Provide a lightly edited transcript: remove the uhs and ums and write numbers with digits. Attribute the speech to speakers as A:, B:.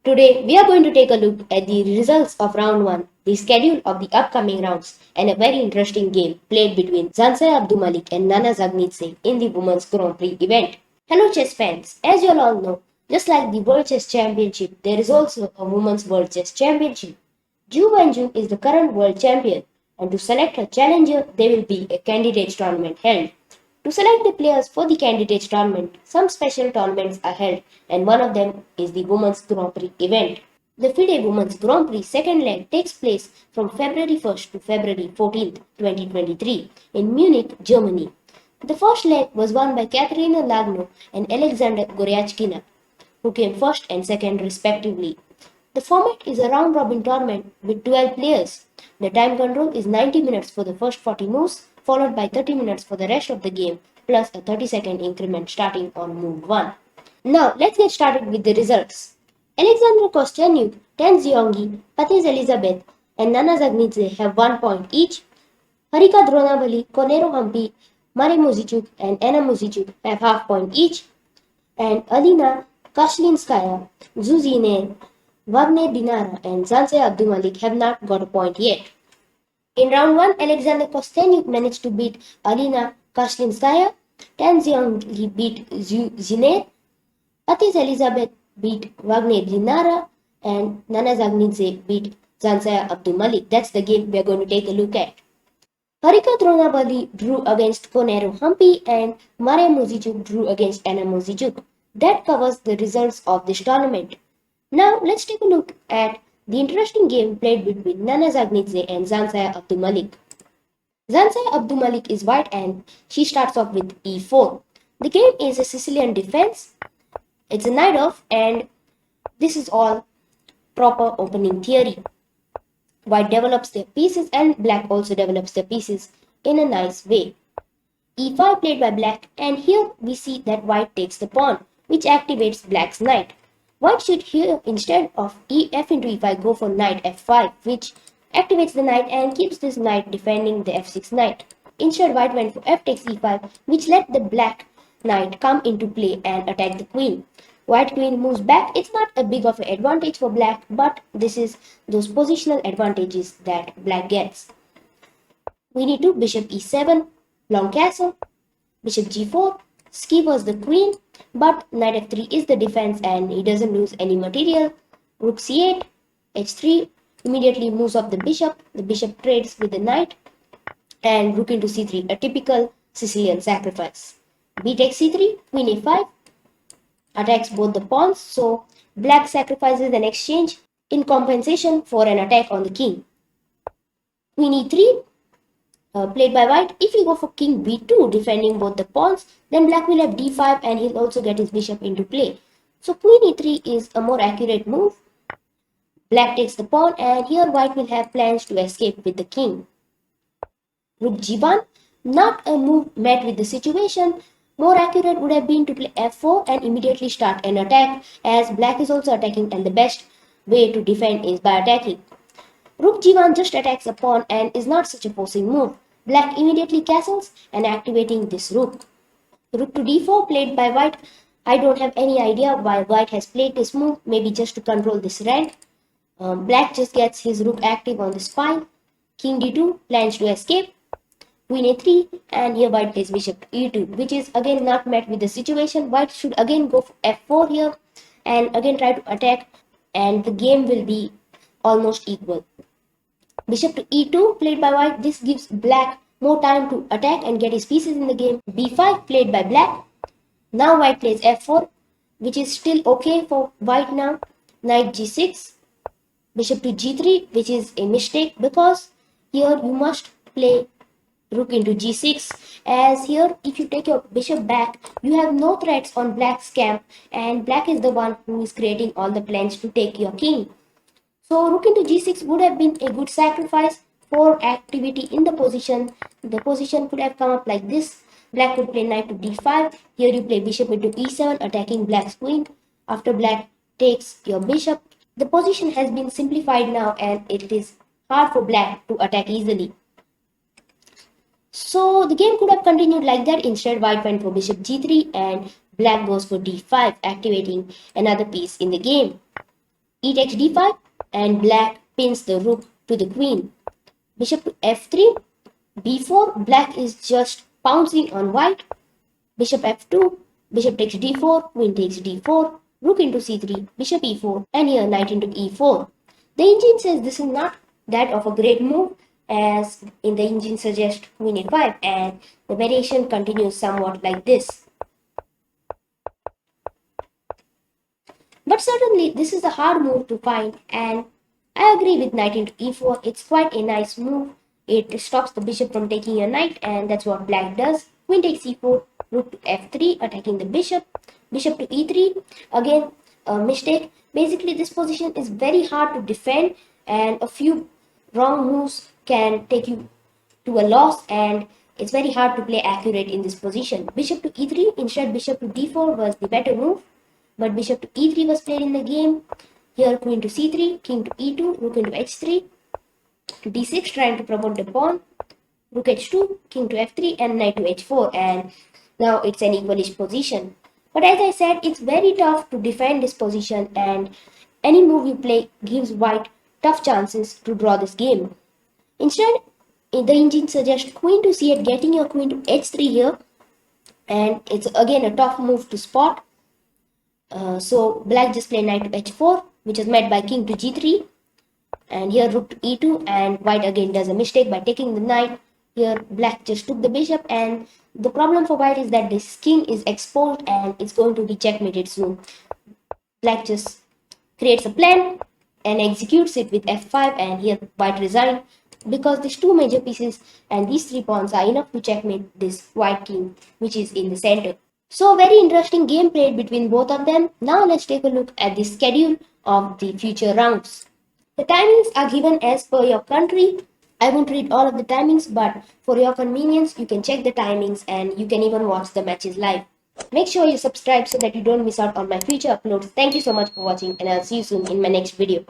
A: Today, we are going to take a look at the results of round 1, the schedule of the upcoming rounds, and a very interesting game played between Zhansaya Abdumalik and Nana Dzagnidze in the Women's Grand Prix event. Hello chess fans, as you all know, just like the World Chess Championship, there is also a Women's World Chess Championship. Ju Wenju is the current world champion, and to select her challenger, there will be a candidates tournament held. To select the players for the candidates tournament, some special tournaments are held, and one of them is the Women's Grand Prix event. The FIDE Women's Grand Prix second leg takes place from February 1st to February 14th, 2023 in Munich, Germany. The first leg was won by Kateryna Lagno and Aleksandra Goryachkina, who came first and second respectively. The format is a round-robin tournament with 12 players. The time control is 90 minutes for the first 40 moves, followed by 30 minutes for the rest of the game, plus a 30-second increment starting on move 1. Now, let's get started with the results. Alexandra Kosteniuk, 10 Zhongyi, Paehtz Elisabeth, and Nana Dzagnidze have 1 point each. Harika Dronavali, Koneru Humpy, Mariya Muzychuk, and Anna Muzychuk have half point each. And Alina, Kashlinskaya, Jiner, Wagner, Dinara, and Zhансaya Abdumalik have not got a point yet. In round 1, Alexander Kosteniuk managed to beat Alina Kashlinskaya, 10 Zhongyi beat Jiner, Paehtz Elisabeth beat Wagner Dinara, and Nana Dzagnidze beat Zhansaya Abdumalik. That's the game we are going to take a look at. Harika Dronavali drew against Koneru Humpy and Mariya Muzychuk drew against Anna Muzychuk. That covers the results of this tournament. Now let's take a look at the interesting game played between Nana Dzagnidze and Zhansaya Abdumalik. Zhansaya Abdumalik is white and she starts off with e4. The game is a Sicilian defense. It's a knight off and this is all proper opening theory. White develops their pieces and black also develops their pieces in a nice way. e5 played by black and here we see that white takes the pawn, which activates black's knight. White should here instead of f into e5 go for knight f5, which activates the knight and keeps this knight defending the f6 knight. Instead white went for f takes e5, which let the black knight come into play and attack the queen. White queen moves back. It's not a big of an advantage for black, but this is those positional advantages that black gets. We need to bishop e7, long castle, bishop g4, skewers the queen, but knight f3 is the defense and he doesn't lose any material. Rook c8, h3, immediately moves up the bishop trades with the knight, and rook into c3, a typical Sicilian sacrifice. B takes c3, queen a5, attacks both the pawns, so black sacrifices an exchange in compensation for an attack on the king. Queen e3, played by white. If you go for king b2, defending both the pawns, then black will have d5 and he'll also get his bishop into play. So queen e3 is a more accurate move. Black takes the pawn and here white will have plans to escape with the king. Rook g1, not a move met with the situation. More accurate would have been to play f4 and immediately start an attack, as black is also attacking and the best way to defend is by attacking. Rook g1 just attacks a pawn and is not such a forcing move. Black immediately castles and activating this rook. Rook to d4 played by white. I don't have any idea why white has played this move, maybe just to control this rank. Black just gets his rook active on the spine. King d2 plans to escape. Queen a3 and here white plays bishop to e2, which is again not met with the situation. White should again go for f4 here and again try to attack and the game will be almost equal. Bishop to e2 played by white. This gives black more time to attack and get his pieces in the game. b5 played by black. Now white plays f4, which is still okay for white now. Knight g6, bishop to g3, which is a mistake because here you must play rook into g6, as here if you take your bishop back, you have no threats on black's camp and black is the one who is creating all the plans to take your king. So rook into g6 would have been a good sacrifice for activity in the position. The position could have come up like this. Black could play knight to d5. Here you play bishop into e7, attacking black's queen. After black takes your bishop, the position has been simplified now and it is hard for black to attack easily. So the game could have continued like that. Instead, white went for bishop g3 and black goes for d5, activating another piece in the game. E takes d5 and black pins the rook to the queen. Bishop to f3, b4, black is just pouncing on white. Bishop f2, bishop takes d4, queen takes d4, rook into c3, bishop e4, and here knight into e4. The engine says this is not that of a great move, as in the engine suggests queen e5, and the variation continues somewhat like this. But certainly this is a hard move to find, and I agree with knight into e4. It's quite a nice move. It stops the bishop from taking a knight, and that's what black does. Queen takes e4, rook to f3, attacking the bishop. Bishop to e3, again a mistake. Basically this position is very hard to defend, and a few wrong moves can take you to a loss, and it's very hard to play accurate in this position. Bishop to e3, instead bishop to d4 was the better move, but bishop to e3 was played in the game. Here queen to c3, king to e2, rook into h3, to d6 trying to promote the pawn, rook h2, king to f3, and knight to h4, and now it's an equalish position. But as I said, it's very tough to defend this position, and any move you play gives white tough chances to draw this game. Instead, the engine suggests queen to c8, getting your queen to h3 here, and it's again a tough move to spot. So black just played knight to h4, which is met by king to g3, and here rook to e2, and white again does a mistake by taking the knight. Here black just took the bishop, and the problem for white is that this king is exposed and it's going to be checkmated soon. Black just creates a plan and executes it with f5, and here white resigned because these two major pieces and these three pawns are enough to checkmate this white king which is in the center. So very interesting game played between both of them. Now let's take a look at the schedule of the future rounds. The timings are given as per your country. I won't read all of the timings, but for your convenience, you can check the timings and you can even watch the matches live. Make sure you subscribe so that you don't miss out on my future uploads. Thank you so much for watching, and I'll see you soon in my next video.